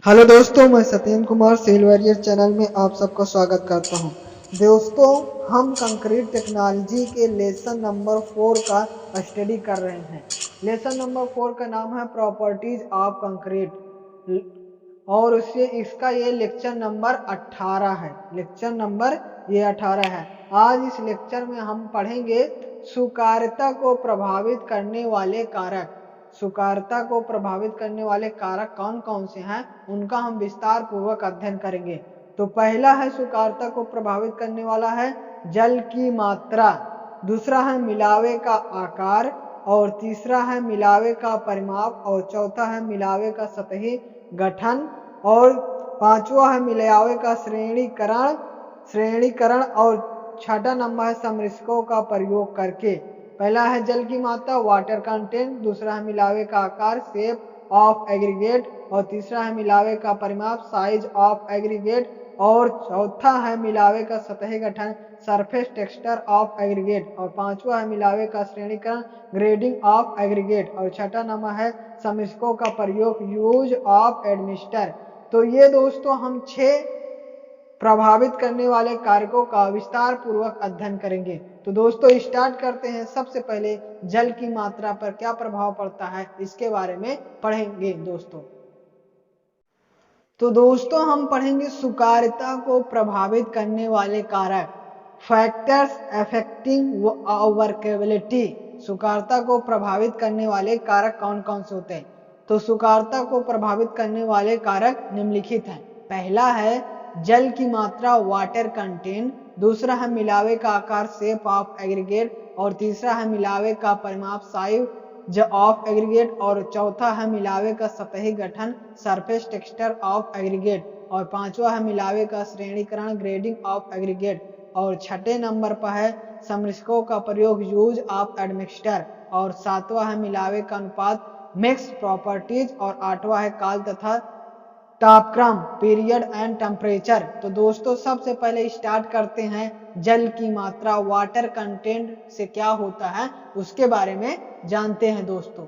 Hello दोस्तों, मैं Satyendra Kumar sell warrior channel में आप सबका स्वागत करता हूं। दोस्तों, हम कंक्रीट टेक्नोलॉजी के लेसन नंबर 4 का स्टडी कर रहे हैं। लेसन नंबर 4 का नाम है प्रॉपर्टीज ऑफ कंक्रीट और उससे इसका ये लेक्चर नंबर 18 है। लेक्चर नंबर ये 18 है। आज इस लेक्चर में हम पढ़ेंगे सुकार्यता को प्रभावित करने वाले कारक। सुकार्यता को प्रभावित करने वाले कारक कौन कौन से हैं, उनका हम विस्तार पूर्वक अध्ययन करेंगे। तो पहला है सुकार्यता को प्रभावित करने वाला है जल की मात्रा, दूसरा है मिलावे का आकार, और तीसरा है मिलावे का परिमाप, और चौथा है मिलावे का सतही गठन, और पांचवा है मिलावे का श्रेणीकरण, और छठा नंबर है समृशकों का प्रयोग करके। पहला है जल की मात्रा वाटर कंटेंट, दूसरा है मिलावे का आकार शेप ऑफ एग्रीगेट, और तीसरा है मिलावे का परिमाप साइज ऑफ एग्रीगेट, और चौथा है मिलावे का सतही गठन सरफेस टेक्सचर ऑफ एग्रीगेट, और पांचवा है मिलावे का श्रेणीकरण ग्रेडिंग ऑफ एग्रीगेट, और छठा नंबर है समृशकों का प्रयोग यूज ऑफ एडमिस्टर। तो ये दोस्तों हम 6 प्रभावित करने वाले कारकों का विस्तार पूर्वक अध्ययन करेंगे। तो दोस्तों स्टार्ट करते हैं। सबसे पहले जल की मात्रा पर क्या प्रभाव पड़ता है इसके बारे में पढ़ेंगे दोस्तों। तो दोस्तों हम पढ़ेंगे सुकार्यता को प्रभावित करने वाले कारक, फैक्टर्स अफेक्टिंग वर्केबिलिटी। सुकार्यता को प्रभावित करने वाले कारक कौन कौन से होते हैं? तो सुकार्यता को प्रभावित करने वाले कारक निम्नलिखित हैं। पहला है जल की मात्रा वाटर कंटेंट, दूसरा है मिलावे का आकार शेप ऑफ एग्रीगेट, और तीसरा है मिलावे का परिमाप साइज ऑफ एग्रीगेट, और चौथा है मिलावे का सतही गठन सरफेस टेक्सचर ऑफ एग्रीगेट, और पांचवा है मिलावे का श्रेणीकरण ग्रेडिंग ऑफ एग्रीगेट, और छठे नंबर पर है समृशकों का प्रयोग यूज ऑफ एडमिक्सचर, और सातवां है मिलावे का अनुपात मिक्स प्रॉपर्टीज, और आठवां है काल तथा तापक्रम पीरियड एंड टेम्परेचर। तो दोस्तों सबसे पहले स्टार्ट करते हैं जल की मात्रा वाटर कंटेंट से क्या होता है उसके बारे में जानते हैं दोस्तों।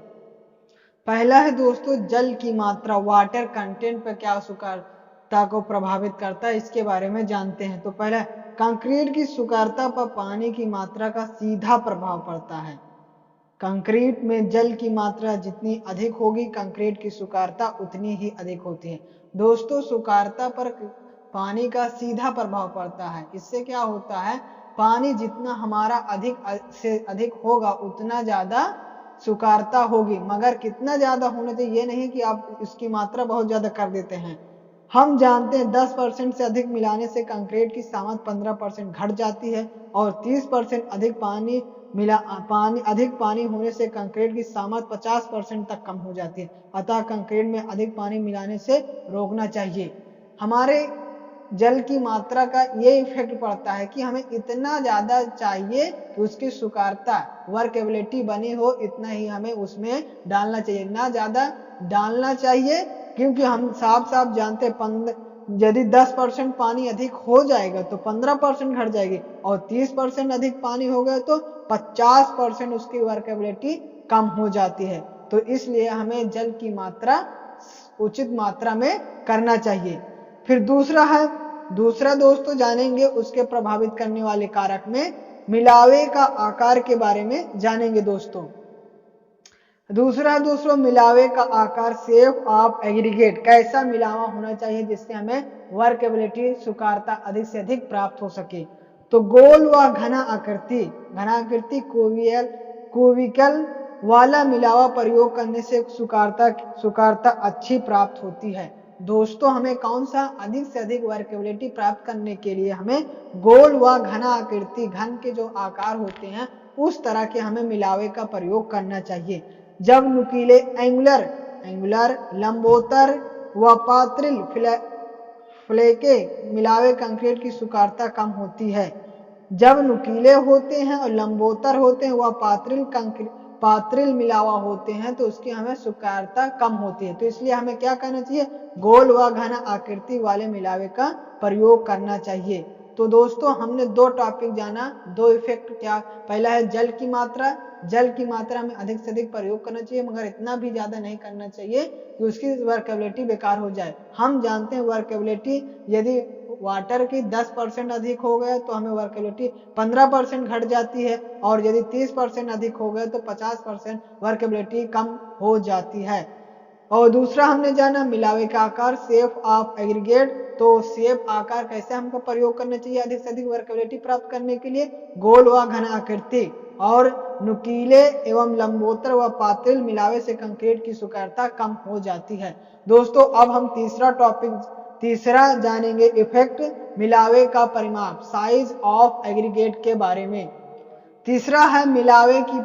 पहला है दोस्तों जल की मात्रा वाटर कंटेंट पर क्या सुकार्यता को प्रभावित करता है इसके बारे में जानते हैं। तो पहला कंक्रीट की सुकार्यता पर पानी की मात्रा का सीधा प्रभाव पड़ता है। कंक्रीट में जल की मात्रा जितनी अधिक होगी कंक्रीट की सुकार्यता उतनी ही अधिक होती है। दोस्तों सुकार्यता पर पानी का सीधा प्रभाव पड़ता है। इससे क्या होता है, पानी जितना हमारा अधिक से अधिक होगा उतना ज्यादा सुकार्यता होगी, मगर कितना ज्यादा होना चाहिए ये नहीं कि आप इसकी मात्रा बहुत ज्यादा कर देते हैं। हम जानते हैं 10% से अधिक मिलाने से कंक्रीट की सामर्थ्य 15% घट जाती है, और 30% अधिक पानी होने से कंक्रीट की सामर्थ्य 50% तक कम हो जाती है। अतः कंक्रीट में अधिक पानी मिलाने से रोकना चाहिए। हमारे जल की मात्रा का ये इफेक्ट पड़ता है कि हमें इतना ज्यादा चाहिए कि उसकी सुकार्यता वर्केबिलिटी बनी हो, इतना ही हमें उसमें डालना चाहिए, ना ज्यादा डालना चाहिए, क्योंकि हम साफ साफ जानते हैं यदि 10% पानी अधिक हो जाएगा तो 15% घट जाएगी, और 30% अधिक पानी हो गया तो 50% उसकी वर्केबिलिटी कम हो जाती है। तो इसलिए हमें जल की मात्रा उचित मात्रा में करना चाहिए। फिर दूसरा दोस्तों जानेंगे उसके प्रभावित करने वाले कारक में मिलावे का आकार के बारे में जानेंगे दोस्तों। दूसरा दोस्तों मिलावे का आकार शेप ऑफ एग्रीगेट, कैसा मिलावा होना चाहिए जिससे हमें वर्केबिलिटी सुकार्यता अधिक से अधिक प्राप्त हो सके। तो गोल व घना आकृति कोविकल वाला मिलावा प्रयोग करने से सुकार्यता अच्छी प्राप्त होती है। दोस्तों हमें कौन सा अधिक से अधिक वर्केबिलिटी प्राप्त करने के लिए हमें गोल व घना आकृति, घन के जो आकार होते हैं उस तरह के हमें मिलावे का प्रयोग करना चाहिए। जब नुकीले एंगुलर लंबोत्तर व पात्रिल फ्लेके मिलावे कंक्रीट की सुकार्यता कम होती है। जब नुकीले होते हैं और लंबोत्तर होते हैं व पात्रिल मिलावा होते हैं तो उसकी हमें सुकार्यता कम होती है। तो इसलिए हमें क्या करना चाहिए, गोल व घन आकृति वाले मिलावे का प्रयोग करना चाहिए। तो दोस्तों हमने दो टॉपिक जाना, दो इफेक्ट क्या, पहला है जल की मात्रा, जल की मात्रा में अधिक से अधिक प्रयोग करना चाहिए मगर इतना भी ज्यादा नहीं करना चाहिए कि उसकी वर्केबिलिटी बेकार हो जाए। हम जानते हैं वर्केबिलिटी यदि वाटर की 10% अधिक हो गया तो हमें वर्केबिलिटी 15% घट जाती है, और यदि 30% अधिक हो गया तो 50% वर्केबिलिटी कम हो जाती है। और दूसरा हमने जाना मिलावे का आकार, शेप ऑफ एग्रीगेट। तो शेप आकार कैसे हमको प्रयोग करना चाहिए अधिक से अधिक वर्केबिलिटी प्राप्त करने के लिए, गोल व घन आकृति और नुकीले एवं लंबोत्तर व पातिल मिलावे से कंक्रीट की सुकरता कम हो जाती है। दोस्तों अब हम तीसरा जानेंगे इफेक्ट मिलावे का परिमाप, साइज ऑफ एग्रीगेट के बारे में। तीसरा है मिलावे की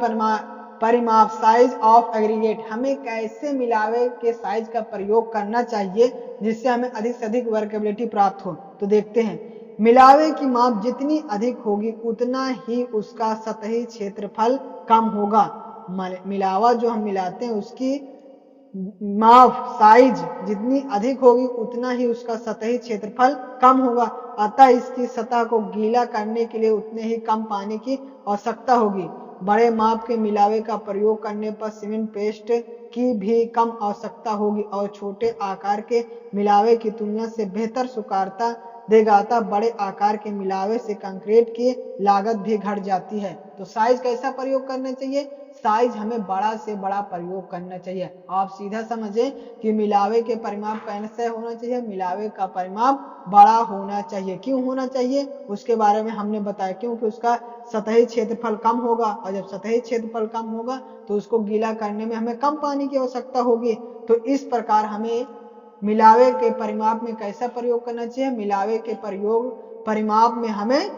परिमाप, साइज ऑफ एग्रीगेट। हमें कैसे मिलावे के साइज का प्रयोग करना चाहिए जिससे हमें अधिक से अधिक वर्केबिलिटी प्राप्त हो। तो देखते हैं, मिलावे की माप जितनी अधिक होगी उतना ही उसका सतही क्षेत्रफल कम होगा। मिलावा जो हम मिलाते हैं उसकी माप, साइज जितनी अधिक होगी उतना ही उसका सतही क्षेत्रफल कम होगा, अतः इसकी सतह को गीला करने के लिए उतने ही कम पानी की आवश्यकता होगी। बड़े माप के मिलावे का प्रयोग करने पर सीमेंट पेस्ट की भी कम आवश्यकता होगी और छोटे आकार के मिलावे की तुलना से बेहतर सुकारता देगा, अतः बड़े आकार के मिलावे से कंक्रीट की लागत भी घट जाती है। तो साइज कैसा प्रयोग करना चाहिए, साइज हमें बड़ा से बड़ा प्रयोग करना चाहिए। आप सीधा समझे कि मिलावे के परिमाप कैसे होना चाहिए, मिलावे का परिमाप बड़ा होना चाहिए। क्यों होना चाहिए उसके बारे में हमने बताया, क्योंकि उसका सतही क्षेत्रफल कम होगा और जब सतही क्षेत्रफल कम होगा तो उसको गीला करने में हमें कम पानी की आवश्यकता होगी। तो इस प्रकार हमें मिलावे के परिमाप में कैसा प्रयोग करना चाहिए, मिलावे के परिमाप में हमें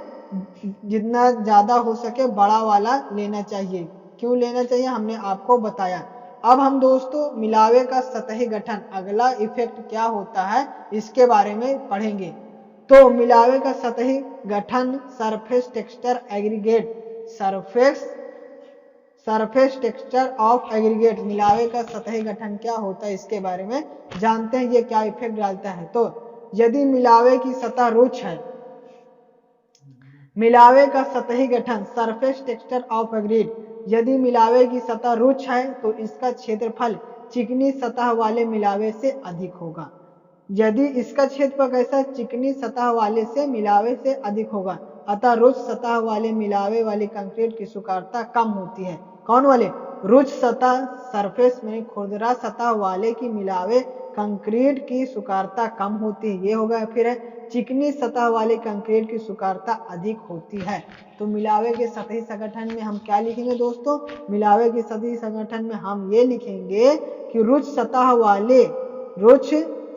जितना ज्यादा हो सके बड़ा वाला लेना चाहिए। क्यों लेना चाहिए हमने आपको बताया। अब हम दोस्तों मिलावे का सतही गठन, अगला इफेक्ट क्या होता है इसके बारे में पढ़ेंगे। तो मिलावे का सतही गठन, surface texture aggregate, surface texture of aggregate, मिलावे का सतही गठन क्या होता है इसके बारे में जानते हैं, ये क्या इफेक्ट डालता है। तो यदि मिलावे की सतह रुक्ष है, मिलावे का सतही गठन सरफेस टेक्सचर ऑफ एग्रीगेट, यदि मिलावे की सतह रुक्ष है तो इसका क्षेत्रफल चिकनी सतह वाले मिलावे से अधिक होगा। यदि इसका क्षेत्रफल कैसा, चिकनी सतह वाले से मिलावे से अधिक होगा, अतः रुक्ष सतह वाले मिलावे वाली कंक्रीट की सुकारता कम होती है। कौन वाले, रुक्ष सतह, सरफेस में खुरदरा सतह वाले की मिलावे कंक्रीट की सुकारता कम होती है, ये होगा। फिर है चिकनी सतह वाले कंक्रीट की सुकारता अधिक होती है। तो मिलावे के सतही संगठन में हम क्या लिखेंगे दोस्तों, मिलावे के सतही संगठन में हम ये लिखेंगे कि रुक्ष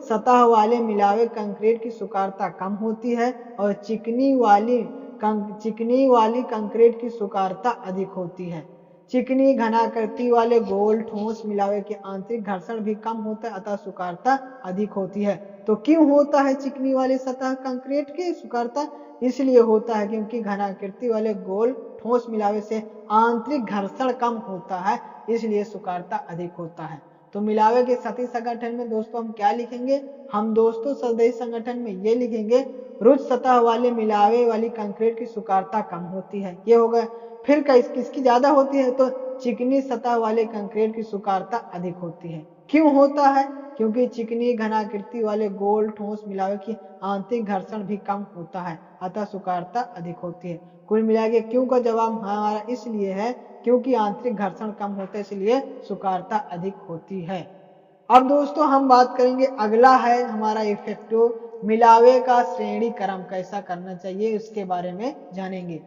सतह वाले मिलावे कंक्रीट की सुकारता कम होती है और चिकनी वाली कंक्रीट की सुकारता अधिक होती है। चिकनी घनाकृति वाले गोल ठोस मिलावे के आंतरिक घर्षण भी कम होता है, अतः सुकारता अधिक होती है। तो क्यों होता है चिकनी वाली सतह कंक्रीट की सुकारता, इसलिए होता है क्योंकि घनाकृति वाले गोल ठोस मिलावे से आंतरिक घर्षण कम होता है, इसलिए सुकारता अधिक होता है। तो मिलावे के सतही संगठन में दोस्तों हम क्या लिखेंगे, हम दोस्तों सतही संगठन में ये लिखेंगे रुक्ष सतह वाले मिलावे वाली कंक्रीट की सुकारता कम होती है, ये हो गया। फिर किसकी ज्यादा होती है, तो चिकनी सतह वाले कंक्रीट की सुकारता अधिक होती है। क्यों होता है, क्योंकि चिकनी घनाकृति वाले गोल ठोस मिलावे की आंतरिक घर्षण भी कम होता है, अतः सुकारता अधिक होती है। कुल मिला के क्यों का जवाब हमारा इसलिए है क्योंकि आंतरिक घर्षण कम होता है, इसलिए सुकारता अधिक होती है। अब दोस्तों हम बात करेंगे, अगला है हमारा इफेक्टिव मिलावे का श्रेणी क्रम कैसा करना चाहिए इसके बारे में जानेंगे।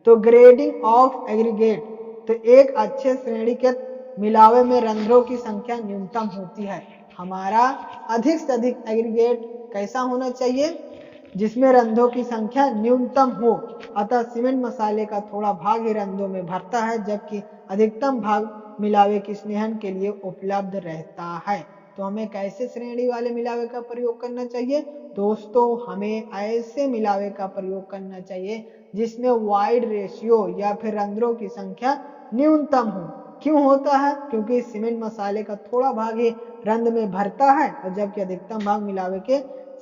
तो ग्रेडिंग ऑफ एग्रीगेट, तो एक अच्छे श्रेणीकृत मिलावे में रंध्रों की संख्या न्यूनतम होती है। हमारा अधिक से अधिक एग्रीगेट कैसा होना चाहिए, जिसमें रंध्रों की संख्या न्यूनतम हो, अतः सीमेंट मसाले का थोड़ा भाग ही रंध्रों में भरता है जबकि अधिकतम भाग मिलावे की स्नेहन के लिए उपलब्ध रहता है। तो हमें कैसे श्रेणी वाले मिलावे का प्रयोग करना चाहिए दोस्तों, हमें ऐसे मिलावे का प्रयोग करना चाहिए जिसमें वाइड रेशियो या फिर रंध्रों की संख्या न्यूनतम हो। क्यों होता है, क्योंकि सीमेंट मसाले का थोड़ा भाग ही रंध्र में भरता है और जबकि अधिकतम भाग मिलावे के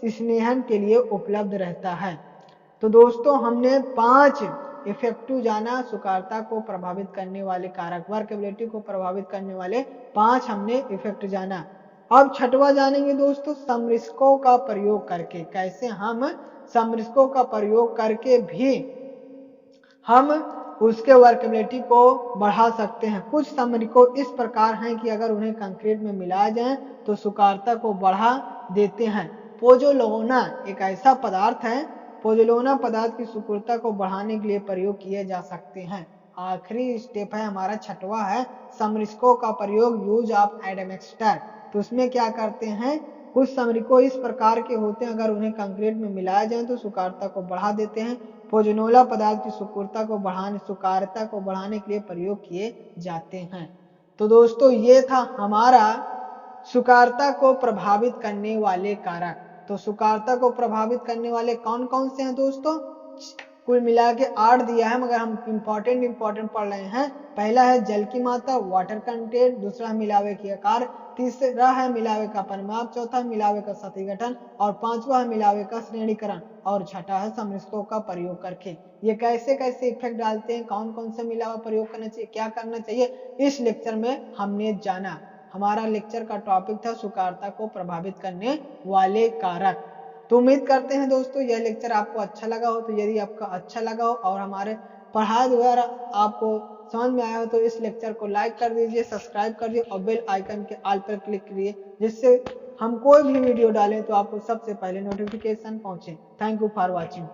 स्नेहन के लिए उपलब्ध रहता है। तो दोस्तों हमने 5 इफेक्टिव जाना सुकारता को प्रभावित करने वाले कारक, वर्कएबिलिटी को प्रभावित करने वाले 5 हमने इफेक्ट जाना। अब छठवां जानेंगे दोस्तों समृस्कों का प्रयोग करके, कैसे हम समृस्कों का प्रयोग करके भी हम उसके वर्कएबिलिटी को बढ़ा सकते हैं। कुछ समृको इस प्रकार हैं कि अगर उन्हें कंक्रीट में मिलाया जाए तो सुकारता को बढ़ा देते हैं। पोज़ोलाना एक ऐसा पदार्थ है, पोज़ोलाना पदार्थ की सुकारता को बढ़ाने के लिए प्रयोग किए जा सकते हैं। आखिरी स्टेप है हमारा छठवां है समृस्कों का प्रयोग, यूज ऑफ एडमिक्सचर। तो उसमें क्या करते हैं, कुछ समृको इस प्रकार के होते हैं अगर उन्हें कंक्रीट में मिलाया जाए तो सुकारता को बढ़ा देते हैं। पोज़ोलाना पदार्थ की सुकारता को बढ़ाने के लिए प्रयोग किए जाते हैं। तो दोस्तों ये था हमारा सुकारता को प्रभावित करने वाले कारक। तो सुकारता को प्रभावित करने वाले कौन कौन से हैं दोस्तों, कुल मिला के 8 दिया है, मगर हम इंपॉर्टेंट पढ़ रहे हैं। पहला है जल की मात्रा, वाटर कंटेंट, दूसरा है मिलावे की आकार, तीसरा है मिलावे का परिमाप, चौथा मिलावे का सतही गठन और पांचवा है मिलावे का श्रेणीकरण और छठा है समृस्कों का प्रयोग करके। ये कैसे कैसे इफेक्ट डालते हैं, कौन कौन सा मिलावा प्रयोग करना चाहिए, क्या करना चाहिए, इस लेक्चर में हमने जाना। हमारा लेक्चर का टॉपिक था सुकारता को प्रभावित करने वाले कारक। तो उम्मीद करते हैं दोस्तों यह लेक्चर आपको अच्छा लगा हो। तो यदि आपका अच्छा लगा हो और हमारे पढ़ाई द्वारा आपको समझ में आया हो तो इस लेक्चर को लाइक कर दीजिए, सब्सक्राइब कर दीजिए और बेल आइकन के ऑल पर क्लिक करिए, जिससे हम कोई भी वीडियो डालें तो आपको सबसे पहले नोटिफिकेशन पहुंचे। Thank you for watching.